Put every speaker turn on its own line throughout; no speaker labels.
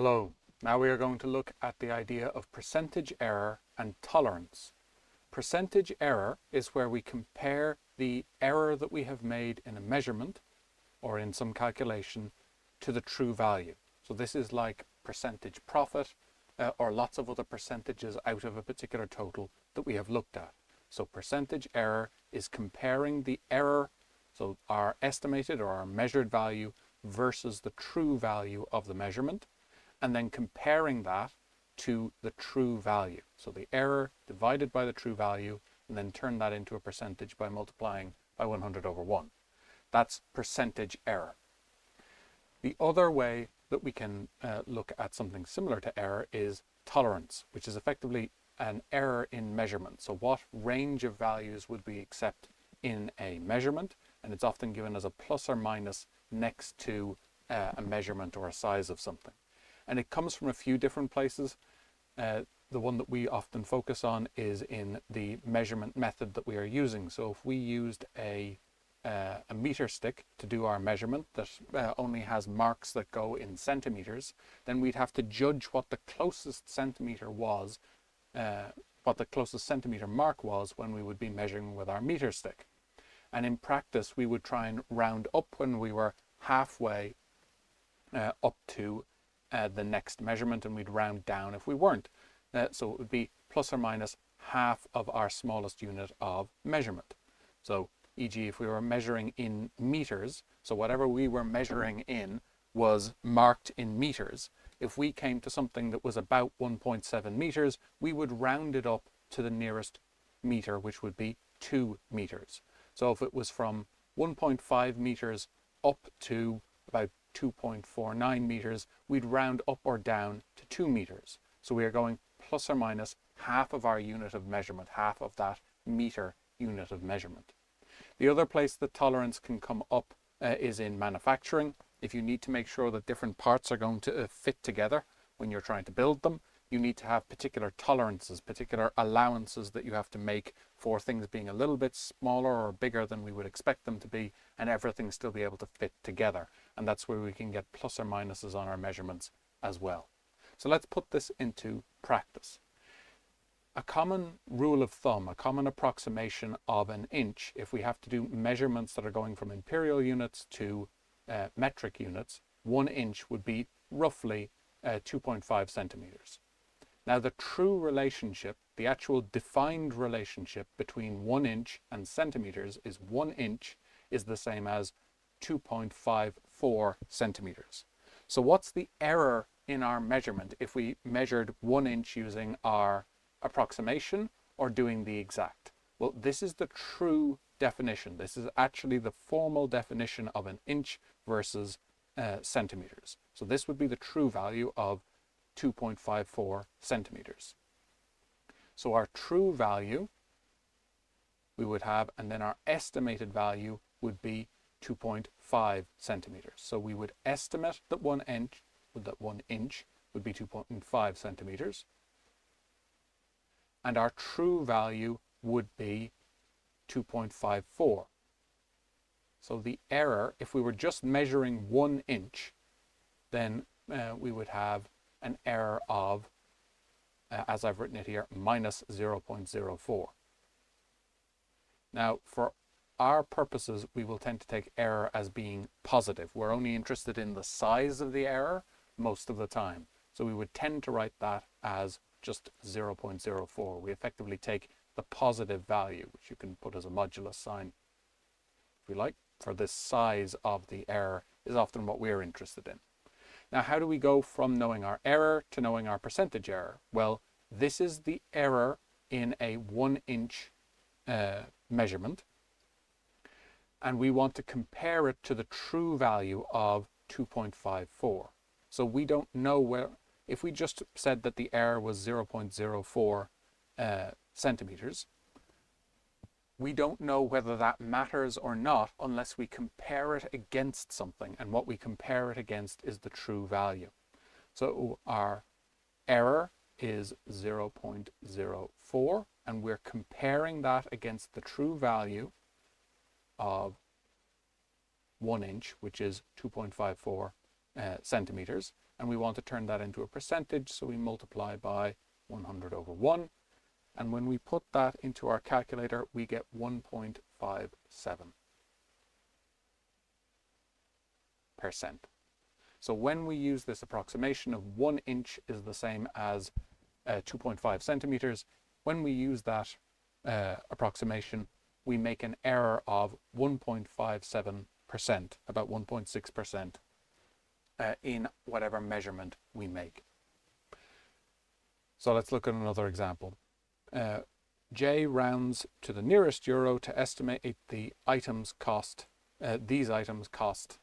Hello. Now we are going to look at the idea of percentage error and tolerance. Percentage error is where we compare the error that we have made in a measurement or in some calculation to the true value. So this is like percentage profit or lots of other percentages out of a particular total that we have looked at. So percentage error is comparing the error, so our estimated or our measured value versus the true value of the measurement, and then comparing that to the true value. So the error divided by the true value, and then turn that into a percentage by multiplying by 100/1. That's percentage error. The other way that we can look at something similar to error is tolerance, which is effectively an error in measurement. So what range of values would we accept in a measurement? And it's often given as a plus or minus next to a measurement or a size of something. And it comes from a few different places. The one that we often focus on is in the measurement method that we are using. So if we used a meter stick to do our measurement that only has marks that go in centimeters, then we'd have to judge what the closest centimeter was, what the closest centimeter mark was when we would be measuring with our meter stick. And in practice, we would try and round up when we were halfway up to the next measurement, and we'd round down if we weren't. So it would be plus or minus half of our smallest unit of measurement. So e.g. if we were measuring in meters, so whatever we were measuring in was marked in meters. If we came to something that was about 1.7 meters, we would round it up to the nearest meter, which would be 2 meters. So if it was from 1.5 meters up to about 2.49 meters, we'd round up or down to 2 meters. So we are going plus or minus half of our unit of measurement, half of that meter unit of measurement. The other place that tolerance can come up is in manufacturing. If you need to make sure that different parts are going to fit together when you're trying to build them, you need to have particular tolerances, particular allowances that you have to make for things being a little bit smaller or bigger than we would expect them to be, and everything still be able to fit together. And that's where we can get plus or minuses on our measurements as well. So let's put this into practice. A common rule of thumb, a common approximation of an inch, if we have to do measurements that are going from imperial units to metric units, 1 inch would be roughly 2.5 centimeters. Now the true relationship, the actual defined relationship between 1 inch and centimeters is 1 inch is the same as 2.54 centimeters. So what's the error in our measurement if we measured 1 inch using our approximation or doing the exact? Well, this is the true definition. This is actually the formal definition of an inch versus centimeters. So this would be the true value of 2.54 centimeters. So our true value we would have, and then our estimated value would be 2.5 centimeters. So we would estimate that 1 inch would be 2.5 centimeters. And our true value would be 2.54. So the error, if we were just measuring 1 inch, then we would have an error of, as I've written it here, minus 0.04. Now, for our purposes, we will tend to take error as being positive. We're only interested in the size of the error most of the time. So we would tend to write that as just 0.04. We effectively take the positive value, which you can put as a modulus sign, if you like, for this size of the error is often what we're interested in. Now, how do we go from knowing our error to knowing our percentage error? Well, this is the error in a 1 inch measurement, and we want to compare it to the true value of 2.54. So we don't know where, if we just said that the error was 0.04 centimeters, we don't know whether that matters or not unless we compare it against something, and what we compare it against is the true value. So our error is 0.04, and we're comparing that against the true value of 1 inch, which is 2.54 centimeters, and we want to turn that into a percentage, so we multiply by 100 over 1, and when we put that into our calculator we get 1.57%. So when we use this approximation of 1 inch is the same as 2.5 centimeters, when we use that approximation, we make an error of 1.57%, about 1.6% in whatever measurement we make. So let's look at another example. J rounds to the nearest euro to estimate the items cost, these items cost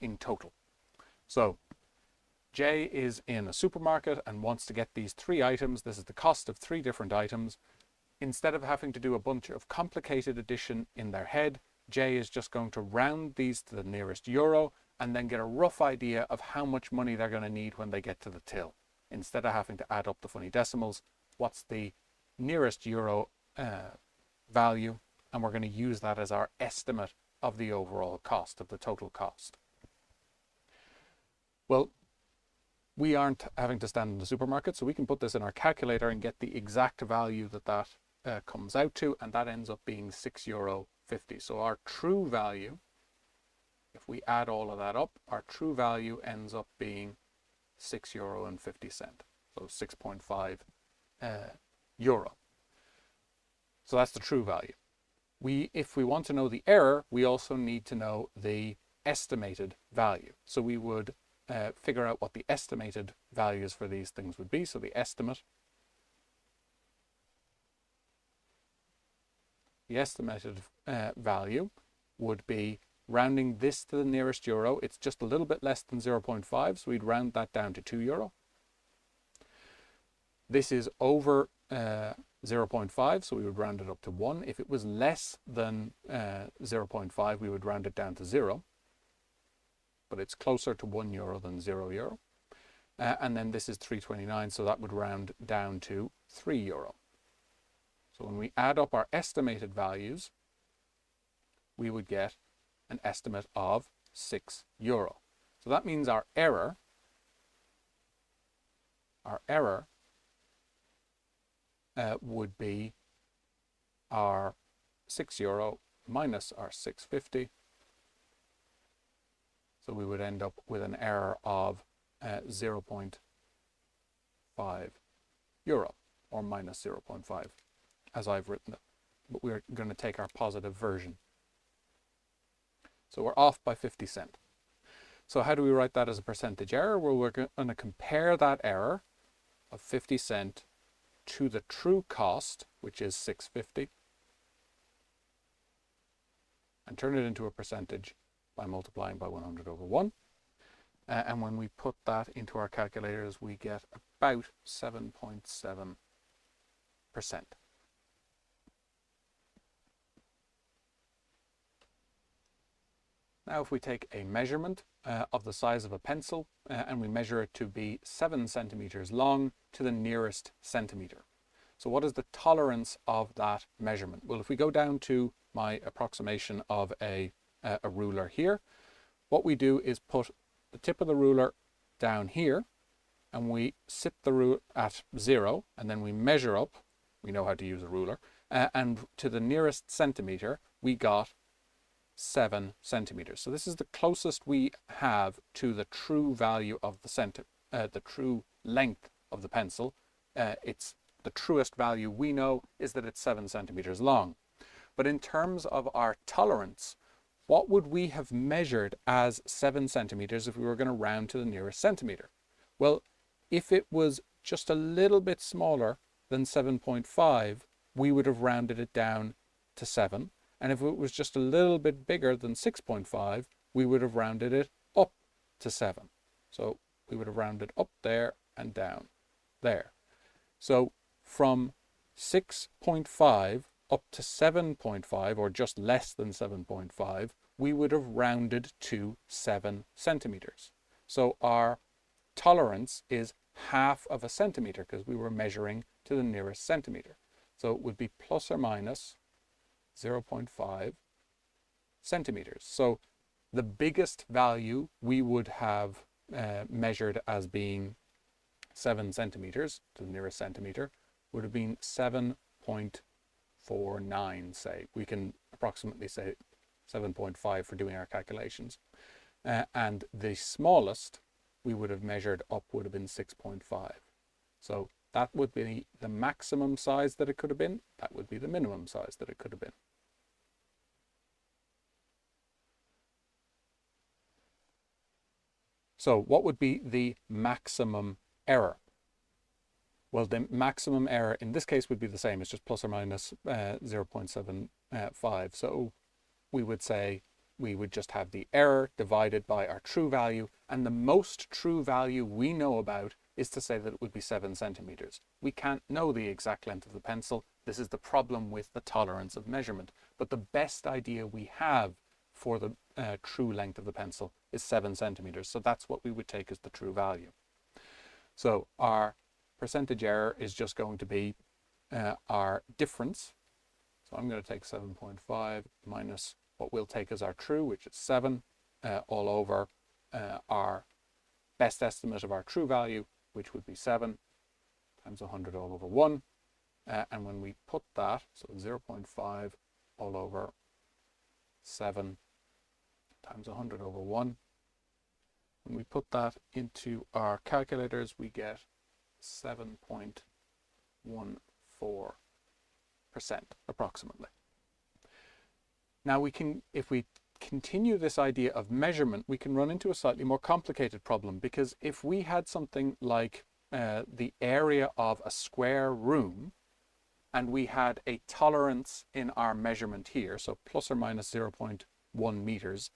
in total. So J is in a supermarket and wants to get these 3 items. This is the cost of 3 different items. Instead of having to do a bunch of complicated addition in their head, J is just going to round these to the nearest euro and then get a rough idea of how much money they're going to need when they get to the till. Instead of having to add up the funny decimals, what's the nearest euro value, and we're going to use that as our estimate of the overall cost, of the total cost. Well, we aren't having to stand in the supermarket, so we can put this in our calculator and get the exact value that comes out to, and that ends up being €6.50. So our true value, if we add all of that up, our true value ends up being €6.50. So 6.5 euro. So that's the true value. If we want to know the error, we also need to know the estimated value. So we would figure out what the estimated values for these things would be. So the estimated value would be rounding this to the nearest euro. It's just a little bit less than 0.5, so we'd round that down to €2. This is over 0.5, so we would round it up to 1. If it was less than 0.5, we would round it down to 0. But it's closer to €1 than €0. And then this is 3.29, so that would round down to €3. So when we add up our estimated values, we would get an estimate of €6. So that means our error would be our €6 minus our 6.50. So we would end up with an error of 0.5 euro, or minus 0.5, as I've written it. But we're going to take our positive version. So we're off by 50 cents. So how do we write that as a percentage error? Well, we're going to compare that error of 50 cents to the true cost, which is 6.50, and turn it into a percentage by multiplying by 100 over 1. And when we put that into our calculators, we get about 7.7%. Now if we take a measurement of the size of a pencil and we measure it to be 7 centimeters long to the nearest centimeter. So what is the tolerance of that measurement? Well, if we go down to my approximation of a ruler here, what we do is put the tip of the ruler down here and we sit the ruler at 0, and then we measure up. We know how to use a ruler, and to the nearest centimeter we got 7 centimeters. So this is the closest we have to the true value of the true length of the pencil. It's the truest value we know is that it's 7 centimeters long. But in terms of our tolerance, what would we have measured as 7 centimeters if we were going to round to the nearest centimeter? Well, if it was just a little bit smaller than 7.5, we would have rounded it down to 7. And if it was just a little bit bigger than 6.5, we would have rounded it up to 7. So we would have rounded up there and down there. So from 6.5 up to 7.5, or just less than 7.5, we would have rounded to 7 centimeters. So our tolerance is half of a centimeter because we were measuring to the nearest centimeter. So it would be plus or minus 0.5 centimeters. So the biggest value we would have measured as being 7 centimeters to the nearest centimeter would have been 7.49, say. We can approximately say 7.5 for doing our calculations. And the smallest we would have measured up would have been 6.5. So that would be the maximum size that it could have been. That would be the minimum size that it could have been. So what would be the maximum error? Well, the maximum error in this case would be the same. It's just plus or minus 0.75. So we would say we would just have the error divided by our true value. And the most true value we know about is to say that it would be 7 centimeters. We can't know the exact length of the pencil. This is the problem with the tolerance of measurement. But the best idea we have for the true length of the pencil is 7 centimeters. So that's what we would take as the true value. So our percentage error is just going to be our difference. So I'm going to take 7.5 minus what we'll take as our true, which is 7, all over our best estimate of our true value, which would be 7 times 100 all over 1. And when we put that, so 0.5 all over 7 times 100 over 1, when we put that into our calculators, we get 7.14% approximately. Now we can, if we continue this idea of measurement, we can run into a slightly more complicated problem, because if we had something like the area of a square room, and we had a tolerance in our measurement here, so plus or minus 0.1 meters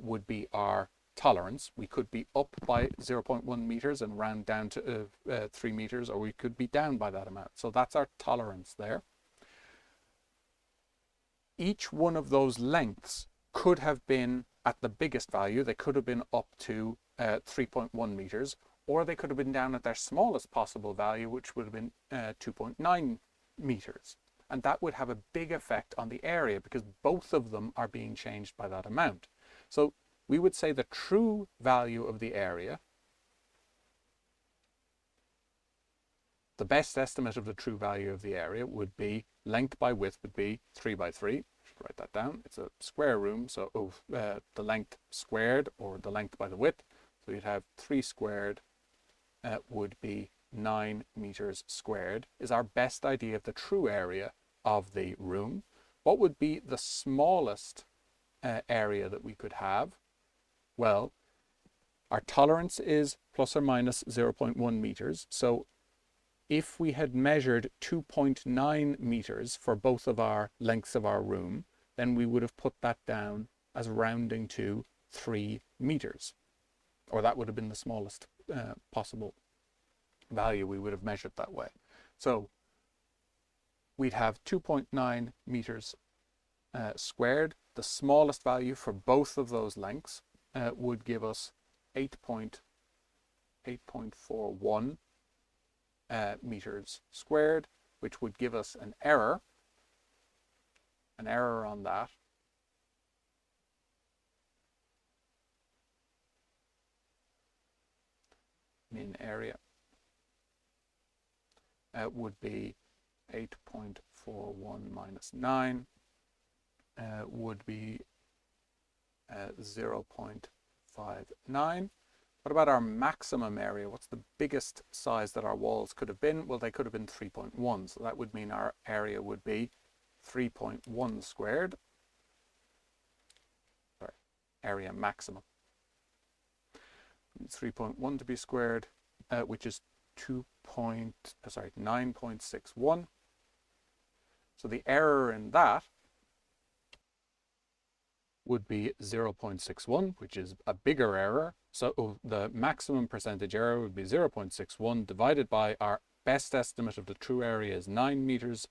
would be our tolerance. We could be up by 0.1 meters and round down to 3 meters, or we could be down by that amount. So that's our tolerance there. Each one of those lengths could have been at the biggest value. They could have been up to 3.1 meters, or they could have been down at their smallest possible value, which would have been 2.9 meters. And that would have a big effect on the area, because both of them are being changed by that amount. So we would say the true value of the area, the best estimate of the true value of the area would be length by width would be 3 by 3. I should write that down. It's a square room, so the length squared, or the length by the width. So you'd have 3 squared would be 9 meters squared, is our best idea of the true area of the room. What would be the smallest area that we could have? Well, our tolerance is plus or minus 0.1 meters. So if we had measured 2.9 meters for both of our lengths of our room, then we would have put that down as rounding to 3 meters. Or that would have been the smallest possible value we would have measured that way. So we'd have 2.9 meters squared. The smallest value for both of those lengths would give us 8.41 meters squared, which would give us an error on that min area would be 8.41 minus 9 would be 0.59. What about our maximum area? What's the biggest size that our walls could have been? Well, they could have been 3.1. So that would mean our area would be 3.1 squared. Sorry, area maximum. 3.1 to be squared, which is 9.61. So the error in that would be 0.61, which is a bigger error. So the maximum percentage error would be 0.61 divided by our best estimate of the true area is 9 meters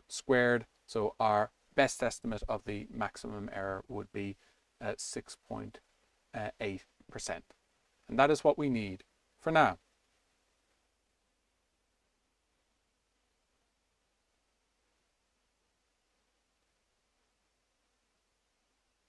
squared. So our best estimate of the maximum error would be 6.8%. And that is what we need for now.